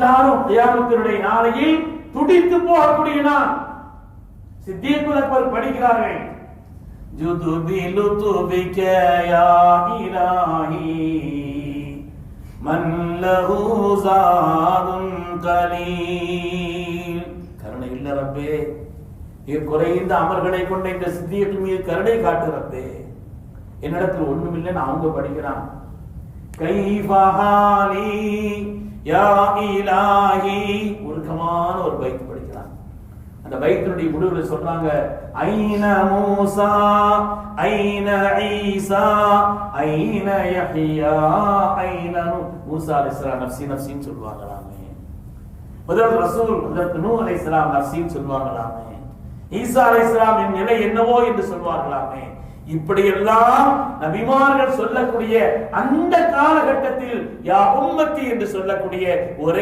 எல்லாரும் கியாமத்தினுடைய நாளையில் துடித்து போகக்கூடிய நாள். சித்திகுல் அக்பர் படிக்கிறார்கள், ஜுதுபி லுதுபிக யா இலாஹி மன் லஹு ஸாதுன் கலீல். கருணை இல்ல ரப்பே, குறைந்த அமர்களை கொண்ட இந்த சித்தியத்தின் மீது கருணை காட்டு ரப்பே. என்னிடத்தில் ஒண்ணும் இல்லைன்னு அவங்க படிக்கிறான். கைஃபஹாலி யா இலாஹி, உருக்கமான ஒரு பைத் படிக்கிறான். அந்த பைத்தினுடைய முடிவுல சொல்றாங்க, ஐன மூசா ஐன ஈசா ஐன யஹ்யா ஐன மூசா அலைஹிஸ்ஸலாம் நஃப்ஸி நஃப்ஸின்னு சொல்வாங்களாமே. முதல் ரசூல் ஹஜ்ரத் நூஹ் அலைஹிஸ்ஸலாம் நஃப்ஸின்னு சொல்வாங்களாமே. ஈசா அலைஹிஸ்ஸலாமின் நிலை என்னவோ என்று சொல்வார்களாமே. இப்படியெல்லாம் நபிமார்கள் சொல்லக்கூடிய அந்த காலகட்டத்தில் யா உம்மத்தி என்று சொல்லக்கூடிய ஒரே